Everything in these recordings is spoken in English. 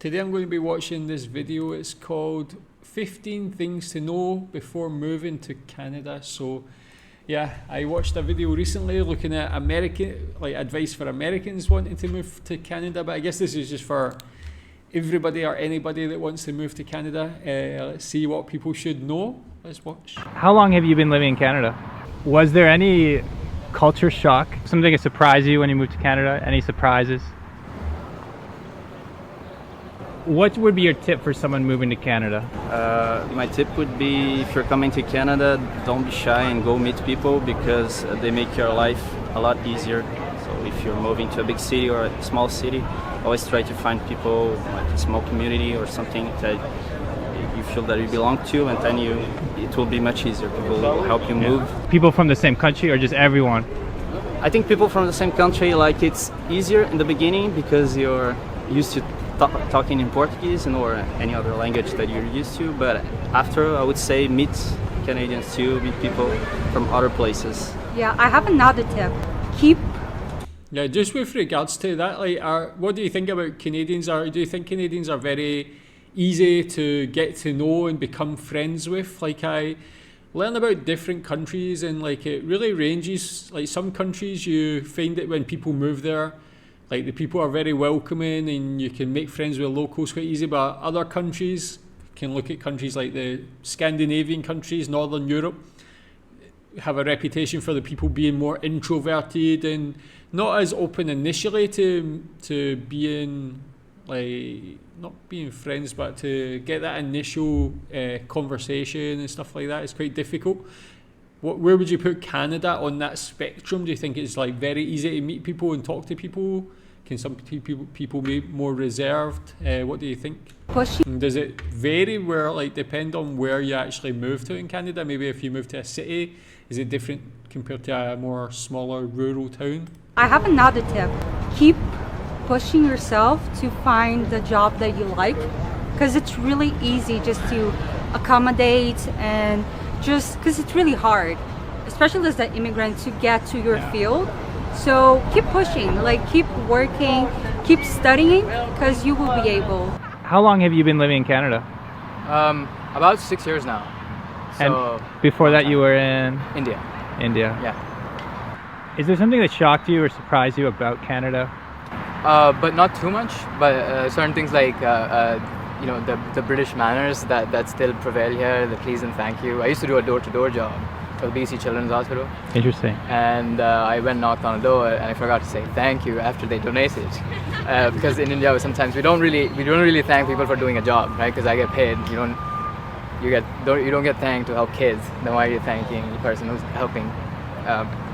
Today I'm going to be watching this video. It's called 15 Things to Know Before Moving to Canada. So yeah, I watched a video recently looking at advice for Americans wanting to move to Canada, but I guess this is just for everybody or anybody that wants to move to Canada. Let's see what people should know. Let's watch. How long have you been living in Canada? Was there any culture shock? Something that surprised you when you moved to Canada? Any surprises? What would be your tip for someone moving to Canada? My tip would be, if you're coming to Canada, don't be shy and go meet people, because they make your life a lot easier. So if you're moving to a big city or a small city, always try to find people, like a small community or something that you feel that you belong to, and then it will be much easier. People will help you move. People from the same country or just everyone? I think people from the same country, like, it's easier in the beginning because you're used to talking in Portuguese or any other language that you're used to, but after, I would say, meet Canadians too, meet people from other places. Yeah, I have another tip. Yeah, just with regards to that, what do you think about Canadians? Do you think Canadians are very easy to get to know and become friends with? I learn about different countries, and it really ranges. Some countries, you find that when people move there, the people are very welcoming and you can make friends with locals quite easy. But other countries, you can look at countries like the Scandinavian countries, Northern Europe, have a reputation for the people being more introverted and not as open initially to being not being friends, but to get that initial conversation and stuff like that. It's quite difficult. Where would you put Canada on that spectrum? Do you think it's very easy to meet people and talk to people? Can some people be more reserved? What do you think? Does it vary depend on where you actually move to in Canada? Maybe if you move to a city, is it different compared to a more smaller rural town? I have another tip. Keep pushing yourself to find the job that you like, because it's really easy just to accommodate, and just because it's really hard, especially as an immigrant, to get to your field. So keep pushing, keep working, keep studying, because you will be able. How long have you been living in Canada? About 6 years now. So, and before that you were in? India. Yeah. Is there something that shocked you or surprised you about Canada? But not too much, but certain things the British manners that still prevail here, the please and thank you. I used to do a door-to-door job for the BC Children's Hospital. Interesting. And I went knocked on a door and I forgot to say thank you after they donated. Because in India sometimes we don't really thank people for doing a job, right? Because I get paid. You don't get thanked to help kids. Then why are you thanking the person who's helping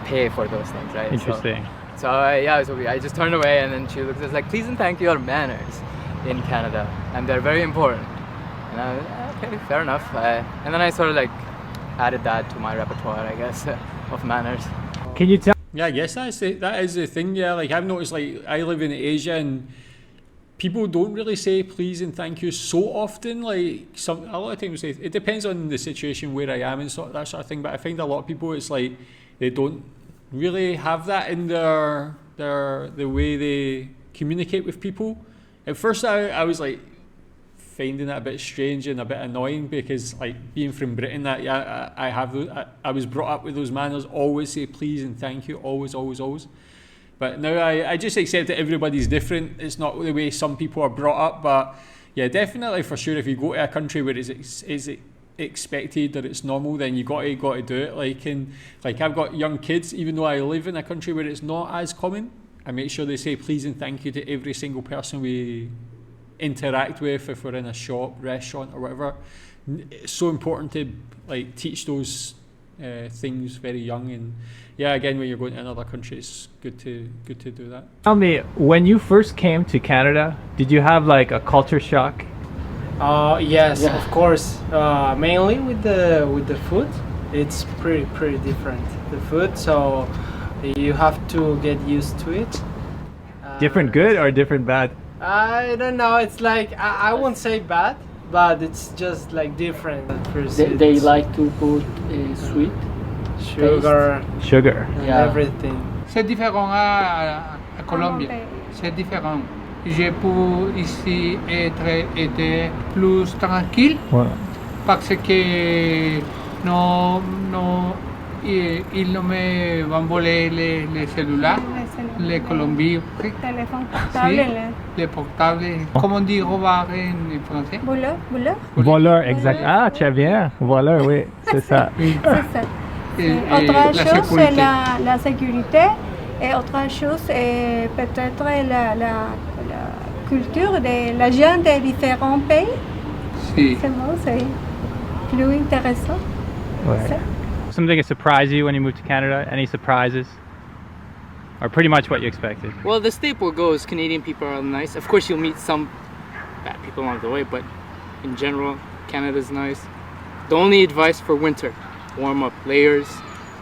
pay for those things, right? Interesting. So I just turned away, and then she looked at us like, please and thank you are manners in Canada, and they're very important. And I was okay, fair enough. And then I sort of added that to my repertoire, I guess, of manners. Can you tell? Yeah, I guess that is the thing. Yeah, I've noticed, I live in Asia and people don't really say please and thank you so often. A lot of times it depends on the situation where I am and that sort of thing. But I find a lot of people, it's they don't really have that in the way they communicate with people. At first, I was finding it a bit strange and a bit annoying, because being from Britain, I was brought up with those manners. Always say please and thank you, always. But now I just accept that everybody's different. It's not the way some people are brought up. But yeah, definitely for sure, if you go to a country where it's expected, that it's normal, then you got to do it. I've got young kids, even though I live in a country where it's not as common, I make sure they say please and thank you to every single person we interact with. If we're in a shop, restaurant or whatever, it's so important to teach those things very young. And yeah, again, when you're going to another country, it's good to do that. Tell me, when you first came to Canada, did you have a culture shock? Yes, yeah. Of course. Mainly with the food, it's pretty different. The food, so you have to get used to it. Different good or different bad? I don't know. It's I won't say bad, but it's just different. They like to put sweet, sugar, yeah. Everything. C'est différent à Colombie. C'est différent. j'ai pu ici être plus tranquille Well, parce que no, ils ne me vont voler les cellulaires, les Colombiens, Téléphone portable. les portables. Comment dire robar en français? Voleur, voleur. voleur, exact. Ah, très bien. Voleur, oui, c'est ça. C'est ça. Autre la chose, c'est sécurité. la sécurité. Et autre chose, c'est peut-être la culture de la gens de différents pays. Si. C'est bon, c'est plus intéressant. Ouais. Something that surprised you when you moved to Canada? Any surprises? Or pretty much what you expected? Well, the staple goes Canadian people are nice. Of course, you'll meet some bad people along the way, but in general, Canada's nice. The only advice for winter: warm up layers.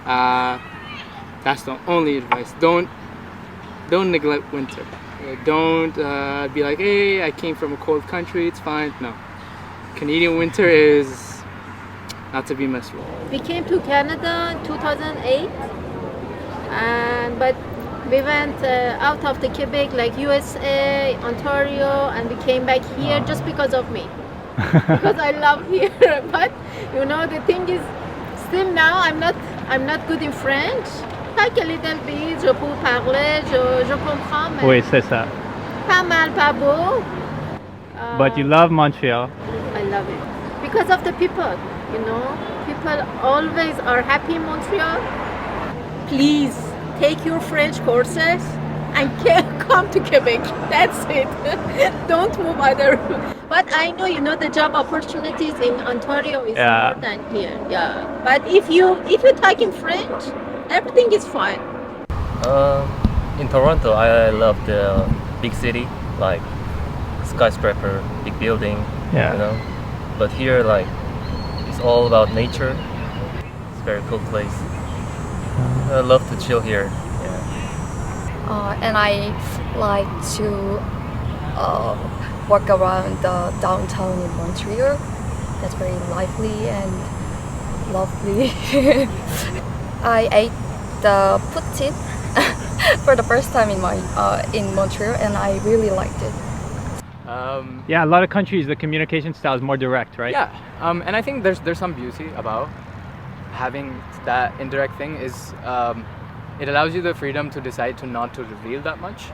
That's the only advice. Don't neglect winter. Don't be like, hey, I came from a cold country, it's fine. No, Canadian winter is not to be messed with. We came to Canada in 2008, but we went out of the Quebec, like USA, Ontario, and we came back here just because of me. Because I love here. But you know, the thing is, still now I'm not good in French. Like a little bit, je peux parler, je comprends, mais Oui, c'est ça. pas mal, pas beau. But you love Montreal. I love it because of the people. You know, people always are happy in Montreal. Please take your French courses and come to Quebec. That's it. Don't move other. But I know, you know, the job opportunities in Ontario is more than here. Yeah. But if you talk in French, everything is fine. In Toronto, I love the big city, like skyscraper, big building, Yeah. you know. But here, like, it's all about nature. It's a very cool place. I love to chill here. Yeah. And I like to walk around the downtown in Montreal. That's very lively and lovely. I ate the poutine for the first time in Montreal, and I really liked it. Yeah, a lot of countries, the communication style is more direct, right? Yeah, and I think there's some beauty about having that indirect thing. Is it allows you the freedom to decide to not to reveal that much,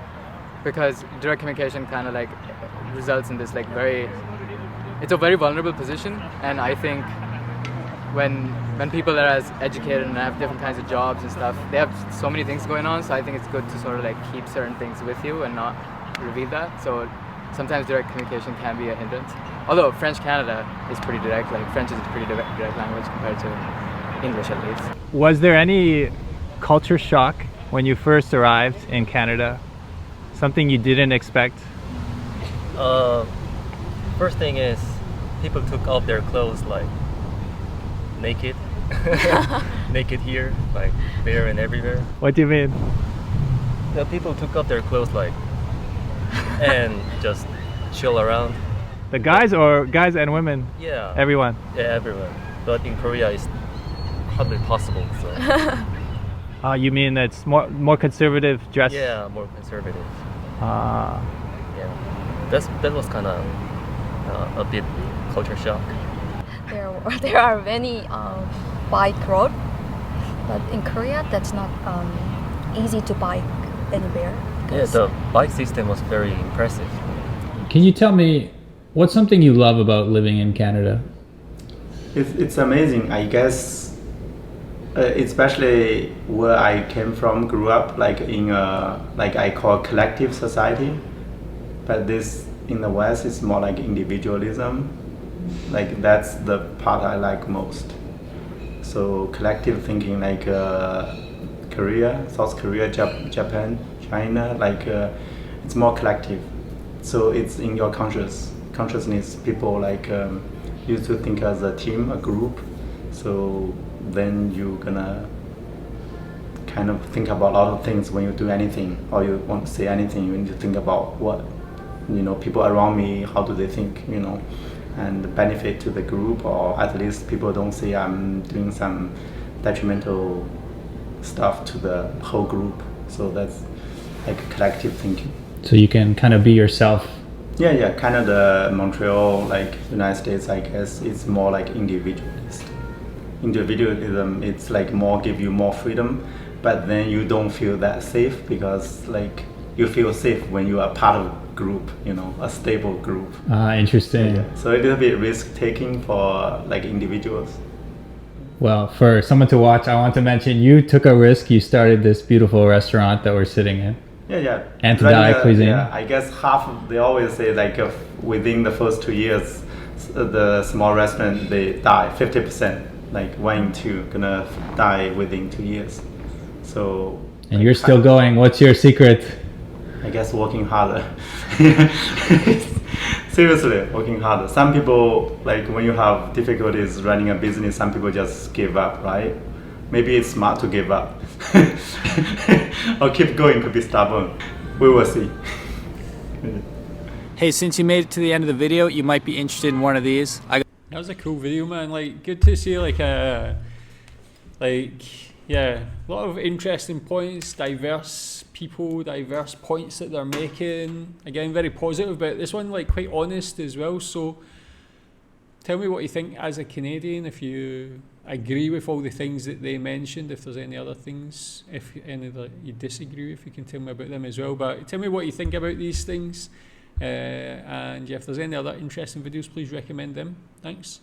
because direct communication kind of like results in this like it's a very vulnerable position, and I think when people are as educated and have different kinds of jobs and stuff, they have so many things going on, so I think it's good to sort of like keep certain things with you and not reveal that. So sometimes direct communication can be a hindrance. Although French Canada is pretty direct, like French is a pretty direct language compared to English at least. Was there any culture shock when you first arrived in Canada? Something you didn't expect? First thing is, people took off their clothes like naked. Naked here, like there and everywhere. What do you mean? The people took off their clothes like and just chill around. The guys or guys and women? Yeah. Everyone? Yeah, everyone. But in Korea, it's hardly possible. So. You mean it's more conservative dress? Yeah, more conservative. Ah. Yeah. That was kind of a bit culture shock. There are many bike road, but in Korea that's not easy to bike anywhere. Yeah, the bike system was very impressive. Can you tell me what's something you love about living in Canada? It's amazing, I guess. Especially where I came from, grew up like in a like I call collective society, but this in the West is more like individualism. Like that's the part I like most. So collective thinking, like Korea, South Korea, Japan, China, like it's more collective. So it's in your consciousness. People like used to think as a team, a group. So then you're gonna kind of think about a lot of things when you do anything or you want to say anything. You need to think about what, people around me, how do they think, and the benefit to the group, or at least people don't say I'm doing some detrimental stuff to the whole group. So that's like collective thinking. So you can kind of be yourself. Yeah, Canada, Montreal, like United States, I guess it's more like individualist. Individualism, it's like more give you more freedom, but then you don't feel that safe because like you feel safe when you are part of a group, you know, a stable group. Interesting. Yeah. So a little bit risk taking for like individuals. Well, for someone to watch, I want to mention you took a risk. You started this beautiful restaurant that we're sitting in. Yeah. Anti-diet cuisine. Yeah, I guess they always say like within the first 2 years, the small restaurant, they die 50%. Like 1 in 2 gonna die within 2 years. So. And you're still going. What's your secret? I guess working harder. Seriously, working harder. Some people, like when you have difficulties running a business, some people just give up, right? Maybe it's smart to give up. Or keep going, could be stubborn. We will see. Hey, since you made it to the end of the video, you might be interested in one of these. That was a cool video, man. Like, good to see a lot of interesting points, diverse people, diverse points that they're making. Again, very positive, but this one like quite honest as well. So tell me what you think as a Canadian, if you agree with all the things that they mentioned, if there's any other things, if any that you disagree with, you can tell me about them as well. But tell me what you think about these things. And yeah, if there's any other interesting videos, please recommend them. Thanks.